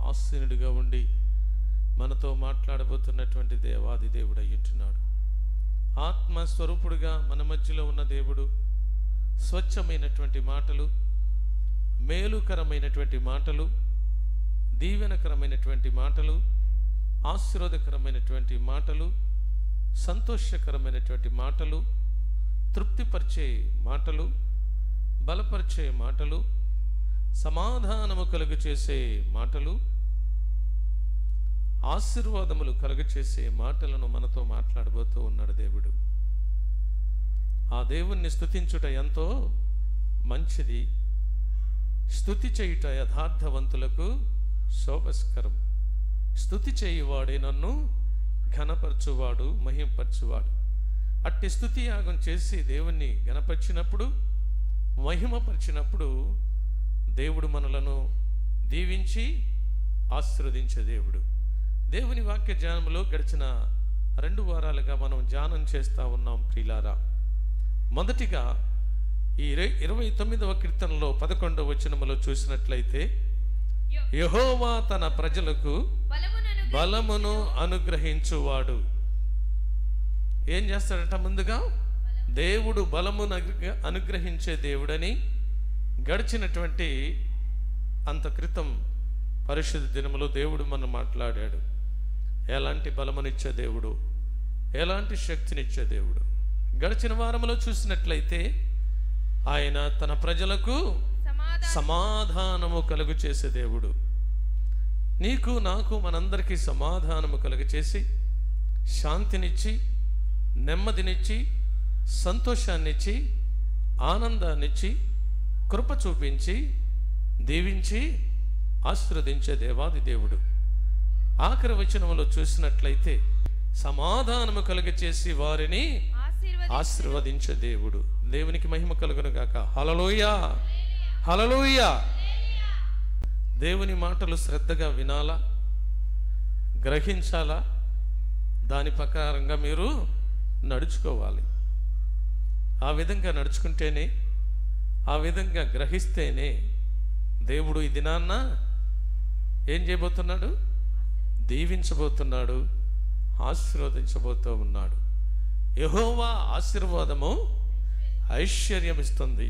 ఆసీనుడిగా ఉండి మనతో మాట్లాడబోతున్నటువంటి దేవాది దేవుడు అయ్యుంటున్నాడు. ఆత్మస్వరూపుడుగా మన మధ్యలో ఉన్న దేవుడు స్వచ్ఛమైనటువంటి మాటలు, మేలుకరమైనటువంటి మాటలు, దీవెనకరమైనటువంటి మాటలు, ఆశీర్వాదకరమైనటువంటి మాటలు, సంతోషకరమైనటువంటి మాటలు, తృప్తిపరిచే మాటలు, బలపరిచే మాటలు, సమాధానము కలుగు చేసే మాటలు, ఆశీర్వాదములు కలుగు చేసే మాటలను మనతో మాట్లాడబోతూ ఉన్నాడు దేవుడు. ఆ దేవుణ్ణి స్తుతించుట ఎంతో మంచిది. స్తుతి చేయుట యథార్థవంతులకు శోభస్కరం. స్తుతి చేయువాడే నన్ను ఘనపరచువాడు, మహిమపరచువాడు. అట్టి స్తుతి యాగం చేసి దేవుణ్ణి ఘనపరిచినప్పుడు, మహిమపరిచినప్పుడు దేవుడు మనలను దీవించి ఆశీర్వదించే దేవుడు. దేవుని వాక్య ధ్యానంలో గడిచిన 2 వారాలుగా మనం ధ్యానం చేస్తూ ఉన్నాం ప్రియులారా. మొదటిగా ఈ 29వ కీర్తనలో 11వ వచనములో చూసినట్లయితే, యెహోవా తన ప్రజలకు బలమును అనుగ్రహించువాడు. ఏం చేస్తాడట? ముందుగా దేవుడు బలమును అనుగ్రహించే దేవుడని గడిచినటువంటి అంత క్రితం పరిశుద్ధ దినములో దేవుడు మనం మాట్లాడాడు. ఎలాంటి బలమునిచ్చే దేవుడు, ఎలాంటి శక్తినిచ్చే దేవుడు. గడిచిన వారంలో చూసినట్లయితే ఆయన తన ప్రజలకు సమాధానము కలుగు చేసే దేవుడు. నీకు నాకు మనందరికీ సమాధానము కలుగు చేసి, శాంతినిచ్చి, నెమ్మదినిచ్చి, సంతోషాన్నిచ్చి, ఆనందాన్నిచ్చి, కృప చూపించి, దీవించి ఆశీర్వదించే దేవాది దేవుడు. ఆఖరి వచనములో చూసినట్లయితే సమాధానము కలుగ చేసి వారిని ఆశీర్వదించే దేవుడు. దేవునికి మహిమ కలుగును గాక. హల్లెలూయా, హల్లెలూయా. దేవుని మాటలు శ్రద్ధగా వినాలా, గ్రహించాలా, దాని ప్రకారంగా మీరు నడుచుకోవాలి. ఆ విధంగా నడుచుకుంటేనే, ఆ విధంగా గ్రహిస్తేనే దేవుడు ఈ దినాన్న ఏం చేయబోతున్నాడు? దీవించబోతున్నాడు, ఆశీర్వదించబోతూ ఉన్నాడు. యెహోవా ఆశీర్వాదము ఐశ్వర్యం ఇస్తుంది.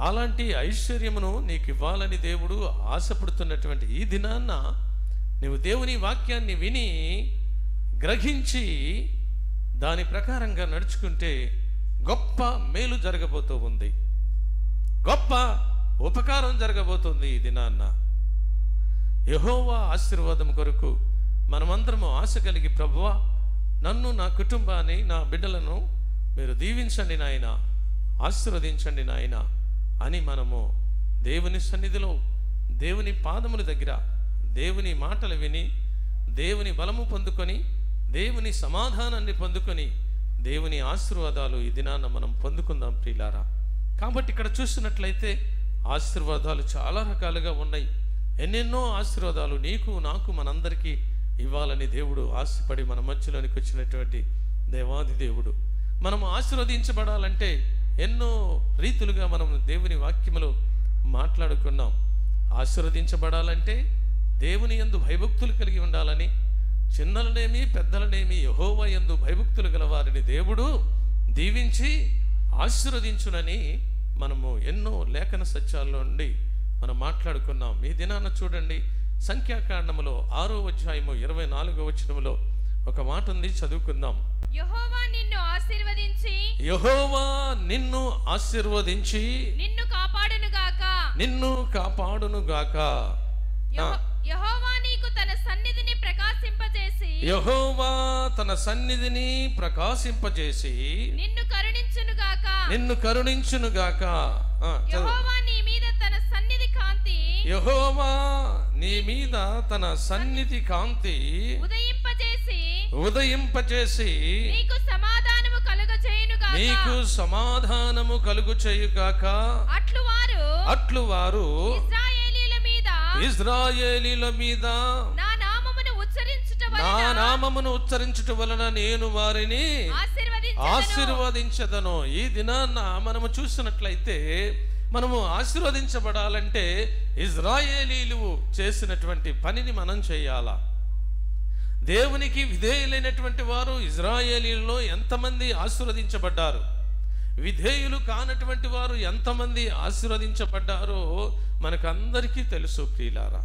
అలాంటి ఐశ్వర్యమును నీకు ఇవ్వాలని దేవుడు ఆశపడుతున్నటువంటి ఈ దినాన్న నీవు దేవుని వాక్యాన్ని విని గ్రహించి దాని ప్రకారంగా నడుచుకుంటే గొప్ప మేలు జరగబోతూ ఉంది, గొప్ప ఉపకారం జరగబోతుంది ఈ దినాన్న. యెహోవా ఆశీర్వాదం కొరకు మనమందరము ఆశ కలిగి, ప్రభువా నన్ను, నా కుటుంబాన్ని, నా బిడ్డలను మీరు దీవించండి నాయన, ఆశీర్వదించండి నాయన అని మనము దేవుని సన్నిధిలో, దేవుని పాదముల దగ్గర దేవుని మాటలు విని, దేవుని బలము పొందుకొని, దేవుని సమాధానాన్ని పొందుకొని, దేవుని ఆశీర్వాదాలు ఈ దినాన మనం పొందుకుందాం ప్రియులారా. కాబట్టి ఇక్కడ చూసినట్లయితే ఆశీర్వాదాలు చాలా రకాలుగా ఉన్నాయి. ఎన్నెన్నో ఆశీర్వాదాలు నీకు, నాకు, మనందరికీ ఇవ్వాలని దేవుడు ఆశపడి మన మధ్యలోనికి వచ్చినటువంటి దేవాది దేవుడు. మనం ఆశీర్వదించబడాలంటే ఎన్నో రీతులుగా మనం దేవుని వాక్యములో మాట్లాడుకున్నాం. ఆశీర్వదించబడాలంటే దేవుని యందు భయభక్తులు కలిగి ఉండాలని, చిన్నలనేమి పెద్దలనేమి యెహోవా యందు భయభక్తులు గల వారిని దేవుడు దీవించి ఆశీర్వదించునని మనము ఎన్నో లేఖన సత్యాల్లో నుండి మనం మాట్లాడుకున్నాం. ఈ దినాన చూడండి, సంఖ్యాకాండములో 6వ అధ్యాయము 24వ వచనములో ఒక మాట ఉంది, చదువుకుందాం. యెహోవా నిన్ను ఆశీర్వదించి, యెహోవా నిన్ను ఆశీర్వదించి నిన్ను కాపాడును గాక, నిన్ను కాపాడును గాక. యెహోవా నీకు తన సన్నిధిని ప్రకాశింపజేసి, యెహోవా తన సన్నిధిని ప్రకాశింపజేసి నిన్ను కరుణించును గాక, నిన్ను కరుణించును గాక. యెహోవా నీ మీద తన సన్నిధి కాంతి, యెహోవా నీ మీద తన సన్నిధి కాంతి ఉదయింపజేసి నీకు సమాధానము కలుగచేయును గాక, నీకు సమాధానము కలుగు చేయుగాక. అట్లు వారు ఇశ్రాయేలీయుల మీద నా నామమును ఉచ్చరించుట వలన నేను వారిని ఆశీర్వదించెదను. ఈ దినాన్న మనము చూసినట్లయితే మనము ఆశీర్వదించబడాలంటే ఇజ్రాయేలీలు చేసినటువంటి పనిని మనం చేయాలా? దేవునికి విధేయులైనటువంటి వారు ఇజ్రాయేలీలలో ఎంతమంది ఆశీర్వదించబడ్డారు, విధేయులు కానటువంటి వారు ఎంతమంది ఆశీర్వదించబడ్డారో మనకందరికీ తెలుసు ప్రియులారా.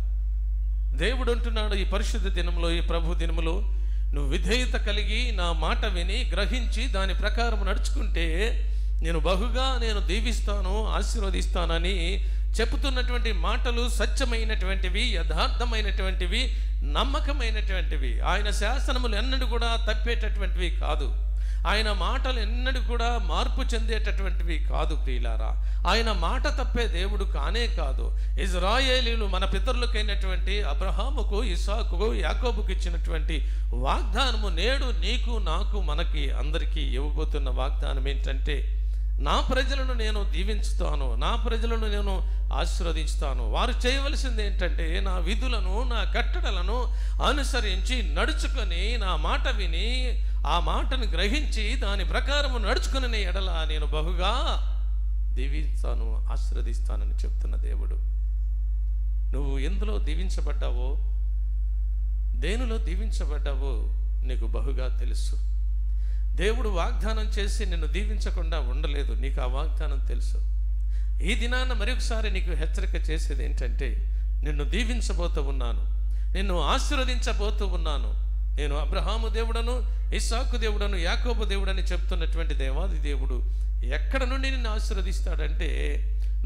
దేవుడు అంటున్నాడు ఈ పరిశుద్ధ దినంలో, ఈ ప్రభు దినములో, నువ్వు విధేయత కలిగి నా మాట విని గ్రహించి దాని ప్రకారం నడుచుకుంటే నేను బహుగా దీవిస్తాను, ఆశీర్వదిస్తానని చెబుతున్నటువంటి మాటలు సత్యమైనటువంటివి, యథార్థమైనటువంటివి, నమ్మకమైనటువంటివి. ఆయన శాసనములు ఎన్నడూ కూడా తప్పేటటువంటివి కాదు. ఆయన మాటలు ఎన్నడూ కూడా మార్పు చెందేటటువంటివి కాదు ప్రియులారా. ఆయన మాట తప్పే దేవుడు కానే కాదు. ఇజ్రాయేలీలు మన పితరులకైనటువంటి అబ్రహాముకు, ఇస్సాకుకు, యాకోబుకు ఇచ్చినటువంటి వాగ్దానము నేడు నీకు, నాకు, మనకి అందరికీ ఇవ్వబోతున్న వాగ్దానం ఏంటంటే, నా ప్రజలను నేను దీవించుతాను, నా ప్రజలను నేను ఆశీర్వదించుతాను. వారు చేయవలసింది ఏంటంటే నా విధులను, నా కట్టడలను అనుసరించి నడుచుకొని, నా మాట విని ఆ మాటను గ్రహించి దాని ప్రకారము నడుచుకునే ఎడల నేను బహుగా దీవిస్తాను, ఆశీర్వదిస్తానని చెప్తున్న దేవుడు. నువ్వు ఎందులో దీవించబడ్డావో, దేనిలో దీవించబడ్డావో నీకు బహుగా తెలుసు. దేవుడు వాగ్దానం చేసి నిన్ను దీవించకుండా ఉండలేదు, నీకు ఆ వాగ్దానం తెలుసు. ఈ దినాన మరొకసారి నీకు హెచ్చరిక చేసేది ఏంటంటే, నిన్ను దీవించబోతూ ఉన్నాను, నిన్ను ఆశీర్వదించబోతూ ఉన్నాను. నేను అబ్రహాము దేవుడను, ఇస్సాకు దేవుడను, యాకోబు దేవుడని చెప్తున్నటువంటి దేవాది దేవుడు ఎక్కడ నుండి నిన్ను ఆశీర్వదిస్తాడంటే,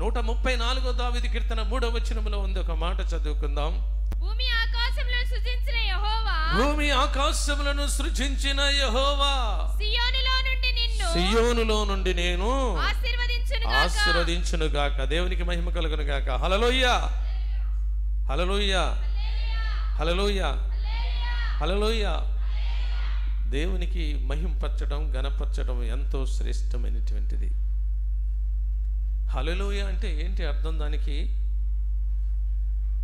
134వ దావీదు కీర్తన 3వ వచనములో ఉంది. ఒక మాట చదువుకుందాం. భూమి ఆకాశములను సృజించిన యెహోవా, భూమి ఆకాశములను సృజించిన యెహోవా, సియోనులో నుండి నేను ఆశీర్వదించును గాక. దేవునికి మహిమ కలుగును గాక. హల్లెలూయా, హల్లెలూయా, హల్లెలూయా, హల్లెలూయా. దేవునికి మహింపరచడం, ఘనపరచడం ఎంతో శ్రేష్టమైనటువంటిది. హల్లెలూయా అంటే ఏంటి అర్థం దానికి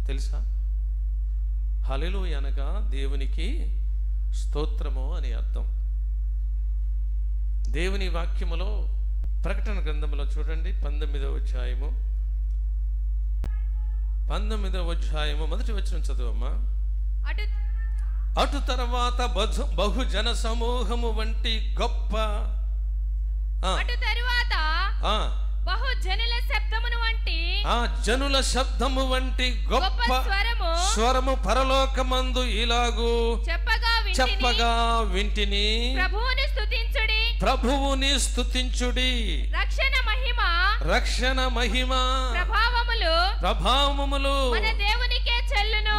తెలుసా? హల్లెలూయా అనగా దేవునికి స్తోత్రము అని అర్థం. దేవుని వాక్యములో ప్రకటన గ్రంథములో చూడండి, 19వ అధ్యాయము మొదటి వచనం చదువమ్మా. అటు తర్వాత బహుజన సమూహము వంటి గొప్ప బహుజనుల శబ్దమును వంటి జనుల శబ్దము వంటి గొప్ప స్వరము పరలోకమందు ఇలాగు చెప్పగా వింటిని, ప్రభువుని స్తుతించుడి, రక్షణ మహిమ ప్రభావములు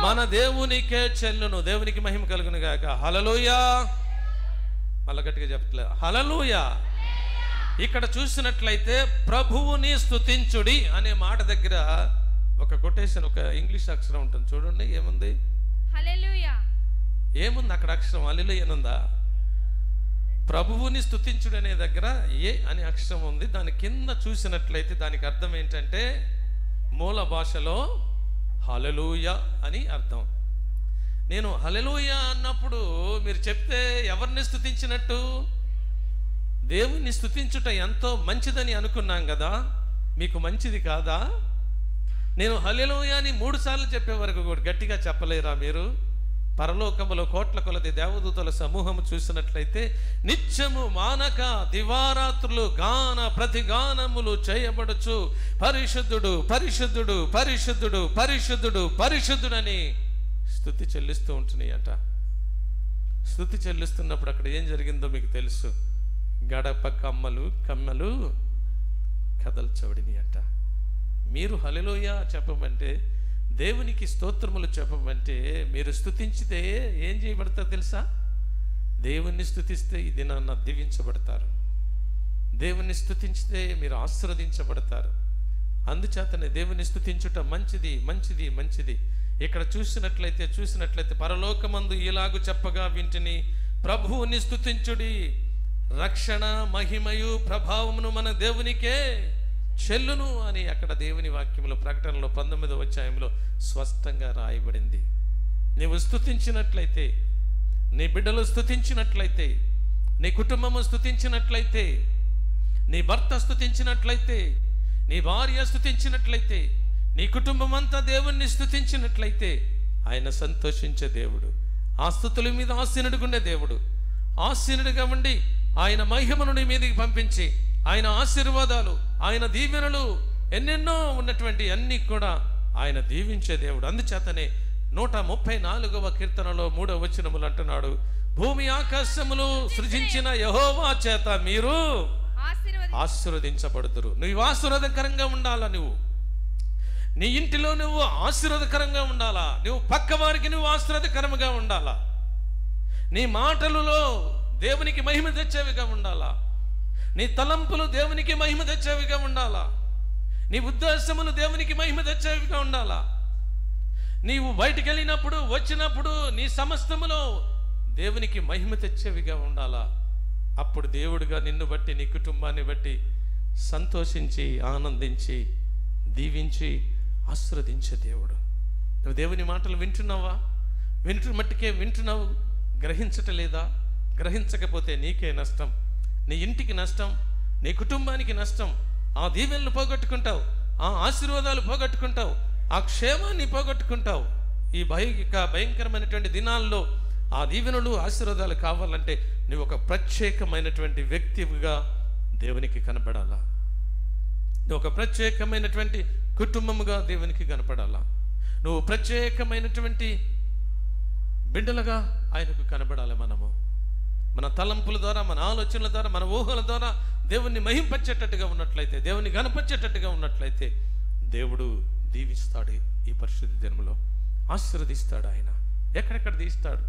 మన దేవునికే చెల్లును. దేవునికి మహిమ కలుగును గాక. హల్లెలూయా. మళ్ళా గట్టిగా చెప్పట్లే, హల్లెలూయా. ఇక్కడ చూసినట్లయితే ప్రభువుని స్తుతించుడి అనే మాట దగ్గర ఒక కొటేషన్, ఒక ఇంగ్లీష్ అక్షరం ఉంటుంది చూడండి. ఏముంది? హల్లెలూయా. ఏముంది అక్కడ అక్షరం? హల్లెలూయా ఉందా? ప్రభువుని స్తుతించుడు అనే దగ్గర ఏ అనే అక్షరం ఉంది. దాని కింద చూసినట్లయితే దానికి అర్థం ఏంటంటే, మూల భాషలో హల్లెలూయా అని అర్థం. నేను హల్లెలూయా అన్నప్పుడు మీరు చెప్తే ఎవరిని స్తుతించినట్టు? దేవుణ్ణి స్తుతించుట ఎంతో మంచిదని అనుకున్నాం కదా. మీకు మంచిది కాదా? నేను హల్లెలూయా అని 3 సార్లు చెప్పే వరకు కూడా గట్టిగా చెప్పలేరా మీరు? పరలోకములో కోట్ల కొలది దేవదూతల సమూహము చూసినట్లయితే నిత్యము మానక దివారాత్రులు గాన ప్రతిగానములు చేయబడుచు పరిశుద్ధుడు పరిశుద్ధుడు పరిశుద్ధుడు పరిశుద్ధుడు పరిశుద్ధుడని స్తుతి చెల్లిస్తూ ఉంటున్నాయట. స్తుతి చెల్లిస్తున్నప్పుడు అక్కడ ఏం జరిగిందో మీకు తెలుసు. గడప కమ్మలు కదల్చబడిని అంట. మీరు హల్లెలూయా చెప్పమంటే, దేవునికి స్తోత్రములు చెప్పమంటే, మీరు స్తుతించితే ఏం చేయబడతారు తెలుసా? దేవుణ్ణి స్తుతిస్తే ఈ దినాన్న దీవించబడతారు. దేవుణ్ణి స్తుతించితే మీరు ఆశీర్వదించబడతారు. అందుచేతనే దేవుని స్తుతించుట మంచిది మంచిది మంచిది. ఇక్కడ చూసినట్లయితే పరలోకమందు ఇలాగు చెప్పగా వింటిని, ప్రభువుని స్తుతించుడి, రక్షణ మహిమయు ప్రభావమును మన దేవునికే చెల్లును అని అక్కడ దేవుని వాక్యంలో ప్రకటనలో 19వ అధ్యాయంలో స్పష్టంగా రాయబడింది. నీవు స్తుతించినట్లయితే, నీ బిడ్డలు స్తుతించినట్లయితే, నీ కుటుంబము స్తుతించినట్లయితే, నీ భర్త స్తుతించినట్లయితే, నీ భార్య స్తుతించినట్లయితే, నీ కుటుంబం అంతా దేవుణ్ణి స్తుతించినట్లయితే ఆయన సంతోషించే దేవుడు, ఆ స్తుతుల మీద ఆసీనుడుగుండే దేవుడు. ఆసీనుడిగా ఉండి ఆయన మహిమను నీ మీదకి పంపించి ఆయన ఆశీర్వాదాలు, ఆయన దీవెనలు ఎన్నెన్నో ఉన్నటువంటి అన్ని కూడా ఆయన దీవించే దేవుడు. అందుచేతనే 134వ కీర్తనలో 3వ వచనములు అంటున్నాడు, భూమి ఆకాశములు సృజించిన యెహోవా చేత మీరు ఆశీర్వదించబడుదురు. నువ్వు ఆశీర్వాదకరంగా ఉండాలా, నువ్వు నీ ఇంటిలో నువ్వు ఆశీర్వాదకరంగా ఉండాలా, నువ్వు పక్క వారికి నువ్వు ఆశీర్వాదకరంగా ఉండాలా, నీ మాటలలో దేవునికి మహిమ తెచ్చేవిగా ఉండాలా, నీ తలంపులు దేవునికి మహిమ తెచ్చేవిగా ఉండాలా, నీ ఉద్దేశములు దేవునికి మహిమ తెచ్చేవిగా ఉండాలా. నీవు బయటికి వెళ్ళినప్పుడు వచ్చినప్పుడు నీ సమస్తములో దేవునికి మహిమ తెచ్చేవిగా ఉండాలా. అప్పుడు దేవుడుగా నిన్ను బట్టి నీ కుటుంబాన్ని బట్టి సంతోషించి ఆనందించి దీవించి ఆశీర్వదించే దేవుడు. నువ్వు దేవుని మాటలు వింటున్నావా? మట్టుకే వింటున్నావు, గ్రహించటలేదా? గ్రహించకపోతే నీకే నష్టం, నీ ఇంటికి నష్టం, నీ కుటుంబానికి నష్టం. ఆ దీవెనలు పోగొట్టుకుంటావు, ఆ ఆశీర్వాదాలు పోగొట్టుకుంటావు, ఆ క్షేమాన్ని పోగొట్టుకుంటావు. ఈ భయంకరమైనటువంటి దినాల్లో ఆ దీవెనలు ఆశీర్వాదాలు కావాలంటే నువ్వు ఒక ప్రత్యేకమైనటువంటి వ్యక్తిగా దేవునికి కనపడాలా, నువ్వు ఒక ప్రత్యేకమైనటువంటి కుటుంబముగా దేవునికి కనపడాలా, నువ్వు ప్రత్యేకమైనటువంటి బిడ్డలుగా ఆయనకు కనపడాలి. మనము మన తలంపుల ద్వారా, మన ఆలోచనల ద్వారా, మన ఊహల ద్వారా దేవుణ్ణి మహింపచ్చేటట్టుగా ఉన్నట్లయితే, దేవుని కనపచ్చేటట్టుగా ఉన్నట్లయితే దేవుడు దీవిస్తాడు. ఈ పరిశుద్ధ దినములో ఆశీర్వదిస్తాడు. ఆయన ఎక్కడెక్కడ తీస్తాడు,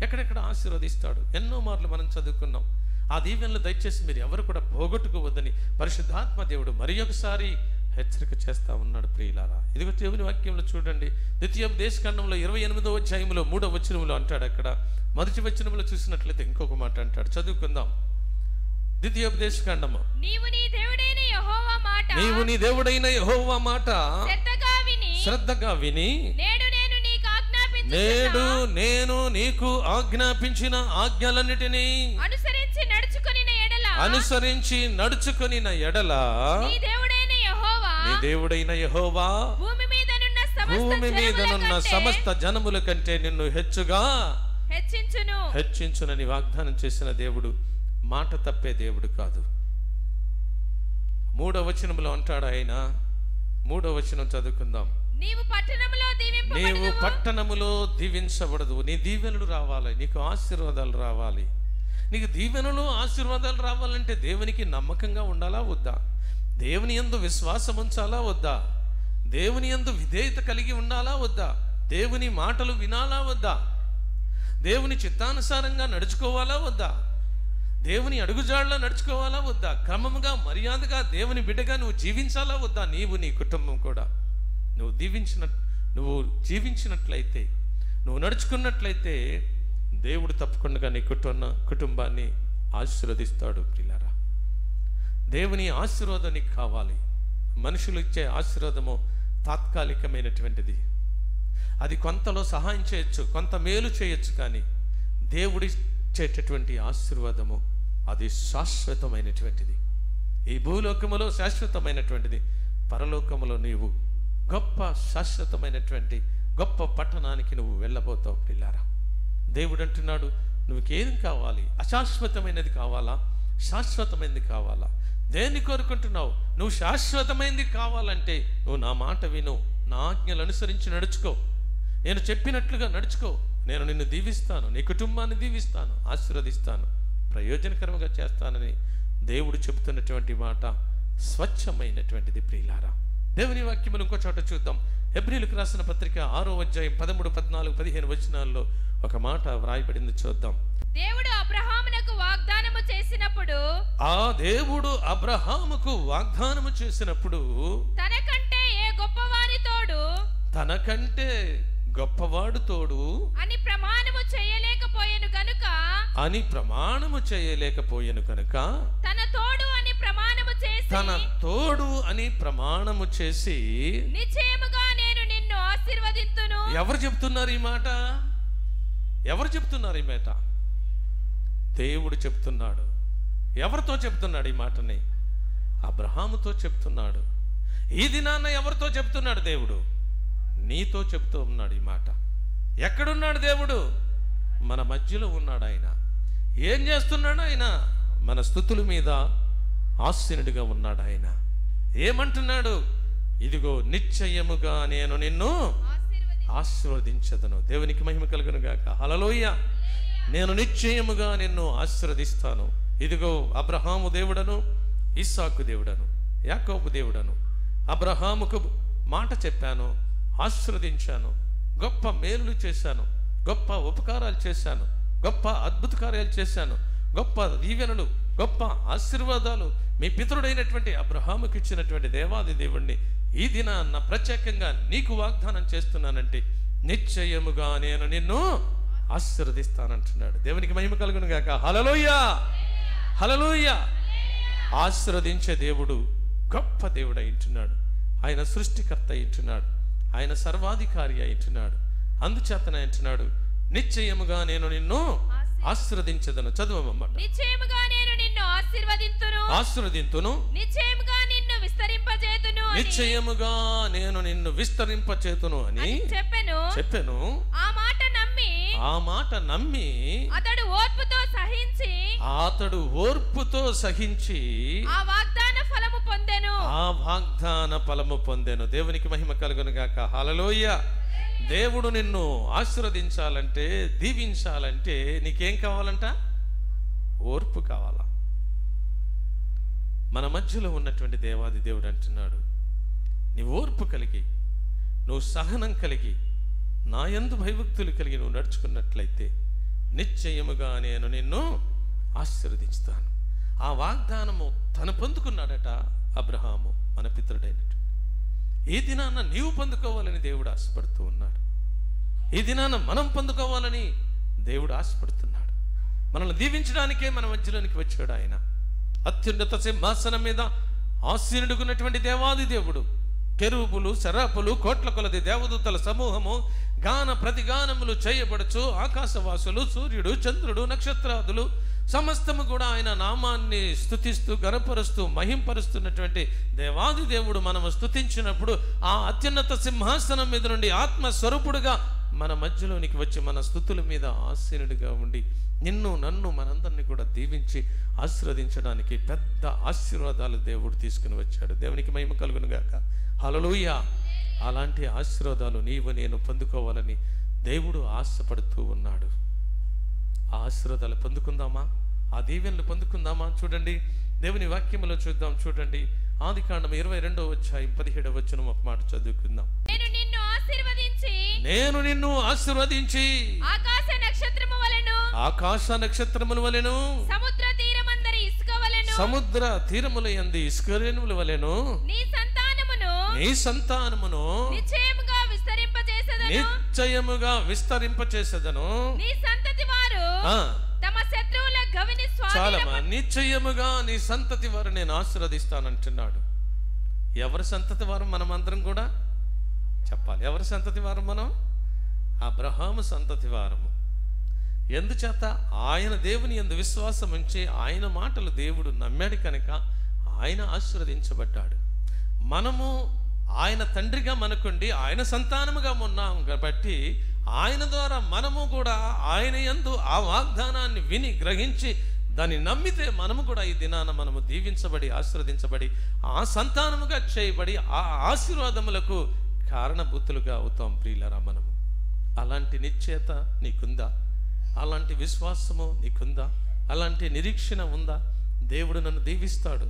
ఎక్కడెక్కడ ఆశీర్వదిస్తాడు. ఎన్నో మార్లు మనం చదువుకున్నాం. ఆ దీవెనలు దయచేసి మీరు ఎవరు కూడా పోగొట్టుకోవద్దని పరిశుద్ధాత్మ దేవుడు మరి ఒకసారి హెచ్చరిక చేస్తా ఉన్నాడు. ప్రియులారా, ఇదిగో దేవుని వాక్యంలో చూడండి, ద్వితీయోపదేశకాండంలో 28వ అధ్యాయంలో 3వ వచనంలో అంటాడు. అక్కడ మొదటి వచనంలో చూసినట్లయితే ఇంకొక మాట అంటాడు, చదువుకుందాం. ద్వితీయోపదేశకాండము, నీవు నీ దేవుడైన యెహోవా మాట శ్రద్ధగా విని నేడు నేను నీకు ఆజ్ఞాపించిన ఆజ్ఞలన్నిటినీ అనుసరించి నడుచుకొనిన ఎడల నీ దేవుడైన యెహోవా భూమి మీదనున్న సమస్త జనముల కంటే నిన్ను హెచ్చుగా హెచ్చించునని వాగ్దానం చేసిన దేవుడు మాట తప్పే దేవుడు కాదు. 3వ వచనంలో అంటాడు ఆయన, 3వ వచనం చదువుకుందాం. నీవు పట్టణములో దీవించబడదు. నీ దీవెనలు రావాలి, నీకు ఆశీర్వాదాలు రావాలి. నీకు దీవెనలు ఆశీర్వాదాలు రావాలంటే దేవునికి నమ్మకంగా ఉండాలా వద్దా? దేవుని యందు విశ్వాసం ఉంచాలా వద్దా? దేవుని యందు విధేయత కలిగి ఉండాలా వద్దా? దేవుని మాటలు వినాలా వద్దా? దేవుని చిత్తానుసారంగా నడుచుకోవాలా వద్దా? దేవుని అడుగుజాడలో నడుచుకోవాలా వద్దా? క్రమముగా మర్యాదగా దేవుని బిడ్డగా నువ్వు జీవించాలా వద్దా? నీవు నీ కుటుంబం కూడా నువ్వు జీవించినట్లయితే, నువ్వు నడుచుకున్నట్లయితే దేవుడు తప్పకుండా నీ కుటుంబాన్ని ఆశీర్వదిస్తాడు. ప్రియులారా, దేవుని ఆశీర్వాదం నీకు కావాలి. మనుషులు ఇచ్చే ఆశీర్వాదము తాత్కాలికమైనటువంటిది. అది కొంతలో సహాయం చేయొచ్చు, కొంత మేలు చేయొచ్చు, కానీ దేవుడిచ్చేటటువంటి ఆశీర్వాదము అది శాశ్వతమైనటువంటిది. ఈ భూలోకములో శాశ్వతమైనటువంటిది, పరలోకములో నీవు గొప్ప శాశ్వతమైనటువంటి గొప్ప పట్టణానికి నువ్వు వెళ్ళబోతావు. పిల్లారా, దేవుడు అంటున్నాడు, నువ్వుకేం కావాలి? అశాశ్వతమైనది కావాలా, శాశ్వతమైనది కావాలా? దేన్ని కోరుకుంటున్నావు? నువ్వు శాశ్వతమైనది కావాలంటే నువ్వు నా మాట విను, నా ఆజ్ఞలు అనుసరించి నడుచుకో, నేను చెప్పినట్లుగా నడుచుకో. నేను నిన్ను దీవిస్తాను, నీ కుటుంబాన్ని దీవిస్తాను, ఆశీర్వదిస్తాను, ప్రయోజనకరంగా చేస్తానని దేవుడు చెబుతున్నటువంటి మాట స్వచ్ఛమైనటువంటిది. ప్రియులారా, దేవుని వాక్యమును ఇంకో చోట చూద్దాం. హెబ్రీయులకు రాసిన పత్రిక 6వ అధ్యాయం 13, 14, 15 వచనాల్లో ఒక మాట వ్రాయబడింది, చూద్దాం. దేవుడు అబ్రహామునకు వాగ్దానము చేసినప్పుడు, ఆ దేవుడు అబ్రహాముకు వాగ్దానము చేసినప్పుడు తనకంటే గొప్పవాడు తోడు అని ప్రమాణము చేయలేకపోయెను కనుక తన తోడు అని ప్రమాణము చేసి నిశ్చయముగా నేను నిన్ను ఆశీర్వదింతును. ఎవరు చెప్తున్నారు ఈ మాట? ఎవరు చెప్తున్నారు ఈ మాట? దేవుడు చెప్తున్నాడు. ఎవరితో చెప్తున్నాడు ఈ మాటని? అబ్రహాముతో చెప్తున్నాడు. ఈ దినాన్న ఎవరితో చెప్తున్నాడు దేవుడు? నీతో చెప్తూ ఉన్నాడు ఈ మాట. ఎక్కడున్నాడు దేవుడు? మన మధ్యలో ఉన్నాడు ఆయన. ఏం చేస్తున్నాడు ఆయన? మన స్తుతుల మీద ఆసీనుడిగా ఉన్నాడు ఆయన. ఏమంటున్నాడు? ఇదిగో నిశ్చయముగా నేను నిన్ను ఆశీర్వదించదను. దేవునికి మహిమ కలుగును గాక. హల్లెలూయా. నేను నిశ్చయముగా నిన్ను ఆశీర్వదిస్తాను. ఇదిగో అబ్రహాము దేవుడను, ఇస్సాకు దేవుడను, యాకోబు దేవుడను. అబ్రహాముకు మాట చెప్పాను, ఆశీర్వదించాను, గొప్ప మేలులు చేశాను, గొప్ప ఉపకారాలు చేశాను, గొప్ప అద్భుత కార్యాలు చేశాను, గొప్ప దీవెనలు, గొప్ప ఆశీర్వాదాలు మీ పితరుడైనటువంటి అబ్రహాముకి ఇచ్చినటువంటి దేవాది దేవుణ్ణి ఈ దినాన్న ప్రత్యేకంగా నీకు వాగ్దానం చేస్తున్నానంటే నిశ్చయముగా నేను నిన్ను ఆశీర్వదిస్తానంటున్నాడు. దేవునికి మహిమ కలుగును గాక. హల్లెలూయా, హల్లెలూయా. ఆశీర్వదించే దేవుడు గొప్ప దేవుడు అయింటున్నాడు. ఆయన సృష్టికర్త అయింటున్నాడు. ఆయన సర్వాధికారి అయింటున్నాడు. అందుచేతనే అంటున్నాడు, నిశ్చయముగా నేను నిన్ను ఆశీర్వదించదను. చదువమ్మా. నిశ్చయముగా నేను నిన్ను ఆశీర్వదింతును, నిశ్చయముగా నిన్ను విస్తరింపజేతును, నిశ్చయముగా నేను నిన్ను విస్తరింపచేతును అని చెప్పెను. ఆ మాట నమ్మి అతడు ఓర్పుతో సహించి ఆ వాగ్దాన ఫలము పొందెను. దేవునికి మహిమ కలుగును గాక. హల్లెలూయా. దేవుడు నిన్ను ఆశీర్వదించాలంటే, దీవించాలంటే నీకేం కావాలంట? ఓర్పు కావాలా? మన మధ్యలో ఉన్నటువంటి దేవాది దేవుడు అంటున్నాడు, నీ ఓర్పు కలిగి, నువ్వు సహనం కలిగి, నా యందు భయభక్తులు కలిగి నువ్వు నడుచుకున్నట్లయితే నిశ్చయముగా నేను నిన్ను ఆశీర్వదించుతాను. ఆ వాగ్దానము తను పొందుకున్నాడట అబ్రహాము, మన పితరుడైనట్టు. ఈ దినాన్న నీవు పొందుకోవాలని దేవుడు ఆశపడుతూ ఉన్నాడు. ఈ దినాన్న మనం పొందుకోవాలని దేవుడు ఆశపడుతున్నాడు. మనల్ని దీవించడానికే మన మధ్యలోనికి వచ్చాడు ఆయన. అత్యున్నత సింహాసనం మీద ఆసీనుడుకున్నటువంటి దేవాది దేవుడు. కెరూబులు, శరాపులు, కోట్ల కొలది దేవదూతల సమూహము గాన ప్రతిగానములు చేయబడుచు, ఆకాశవాసులు, సూర్యుడు, చంద్రుడు, నక్షత్రాదులు సమస్తము కూడా ఆయన నామాన్ని స్తుతిస్తూ, గణపరుస్తూ, మహింపరుస్తున్నటువంటి దేవాది దేవుడు మనము స్తుతించినప్పుడు ఆ అత్యున్నత సింహాసనం మీద నుండి ఆత్మస్వరూపుడుగా మన మధ్యలోనికి వచ్చి మన స్తుతుల మీద ఆసీనుడిగా ఉండి నిన్ను, నన్ను, మనందరినీ కూడా దీవించి ఆశీర్వదించడానికి పెద్ద ఆశీర్వాదాలు దేవుడు తీసుకుని వచ్చాడు. దేవునికి మహిమ కలుగును గాక. హల్లెలూయా. అలాంటి ఆశీర్వాదాలు నీవు నేను పొందుకోవాలని దేవుడు ఆశపడుతూ ఉన్నాడు. ఆ ఆశీర్వాదాలు పొందుకుందామా? ఆ దీవెనలు పొందుకుందామా? చూడండి, దేవుని వాక్యములో చూద్దాం. చూడండి, ఆదికాండం 22వ అధ్యాయం 17వ వచనం ఒక మాట చదువుకుందాం. నేను నిన్ను ఆశీర్వదించి ఆకాశ నక్షత్రముల వలెను సముద్ర తీరముల యందు ఇసుకరేణుల వలెను నీ సంతానమును నిశ్చయముగా విస్తరింపచేసెదను. చాలమా, నిశ్చయముగా నీ సంతతి వారు నేను ఆశీర్వదిస్తానంటున్నాడు. ఎవరి సంతతి వారు? మనమందరం కూడా చెప్పాలి. ఎవరి సంతతి వారు మనం? అబ్రహాము సంతతి వారము. ఎందుచేత ఆయన దేవుని యందు విశ్వాసం ఉంచి ఆయన మాటలు దేవుడు నమ్మాడు కనుక ఆయన ఆశీర్వదించబడ్డాడు. మనము ఆయన తండ్రిగా మనకుండి ఆయన సంతానముగా ఉన్నాం కాబట్టి ఆయన ద్వారా మనము కూడా ఆయన యందు ఆ వాగ్దానాన్ని విని గ్రహించి దాన్ని నమ్మితే మనము కూడా ఈ దినాన మనము దీవించబడి ఆశీర్వదించబడి ఆ సంతానముగా చేయబడి ఆ ఆశీర్వాదములకు కారణభూతులుగా అవుతాం. ప్రియులరా, మనము అలాంటి నిశ్చయత నీకుందా? అలాంటి విశ్వాసము నీకుందా? అలాంటి నిరీక్షణ ఉందా? దేవుడు నన్ను దీవిస్తాడు,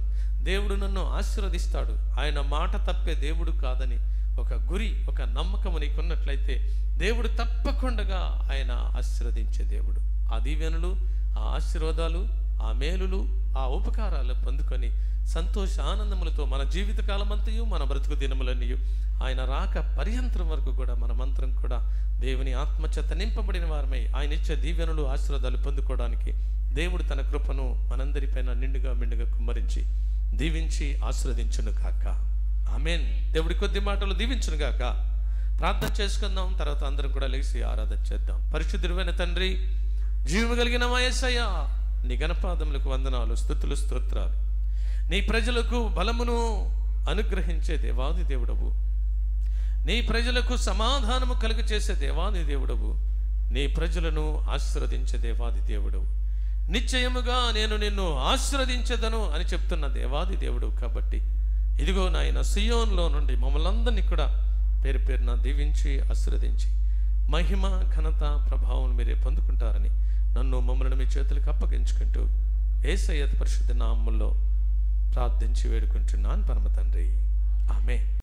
దేవుడు నన్ను ఆశీర్వదిస్తాడు, ఆయన మాట తప్పే దేవుడు కాదని ఒక గురి, ఒక నమ్మకము నీకున్నట్లయితే దేవుడు తప్పకుండా ఆయన ఆశీర్వదించే దేవుడు. ఆ దీవెనలు, ఆ ఆశీర్వాదాలు, ఆ మేలులు, ఆ ఉపకారాలు పొందుకొని సంతోష ఆనందములతో మన జీవితకాలం అంతయు, మన బ్రతుకు దినములన్నీ, ఆయన రాక పర్యంతరం వరకు కూడా మనమంతరం కూడా దేవుని ఆత్మచేత నింపబడిన వారమై ఆయన ఇచ్చే దీవెనలు, ఆశీర్వాదాలు పొందుకోవడానికి దేవుడు తన కృపను మనందరిపైన నిండుగా మెండుగా కుమ్మరించి దీవించి ఆశీర్వదించును గాక. ఆమేన్. దేవుడి కొద్ది మాటలు దీవించును గాక. ప్రార్థన చేసుకుందాం. తర్వాత అందరం కూడా లేచి ఆరాధన చేద్దాం. పరిశుద్ధుడైన తండ్రి, జీవము కలిగిన మా యేసయ్య, నీ ఘనపాదములకు వందనాలు, స్తుతులు, స్తోత్రాలు. నీ ప్రజలకు బలమును అనుగ్రహించే దేవాది దేవుడవు, నీ ప్రజలకు సమాధానము కలుగ చేసే దేవాది దేవుడవు, నీ ప్రజలను ఆశీర్వదించే దేవాది దేవుడవు. నిశ్చయముగా నేను నిన్ను ఆశీర్వదించెదను అని చెప్తున్న దేవాది దేవుడు కాబట్టి ఇదిగో నాయన సియోన్లో నుండి మమ్మల్ని అందరినీ కూడా పేరు పేరున దీవించి ఆశీర్వదించి మహిమ ఘనత ప్రభావం మీరే పొందుకుంటారని నన్ను మమ్మల్ని మీ చేతులకు అప్పగించుకుంటూ యేసయ్య పరిశుద్ధ నామములో ప్రార్థించి వేడుకుంటున్నాను పరమ తండ్రి. ఆమేన్.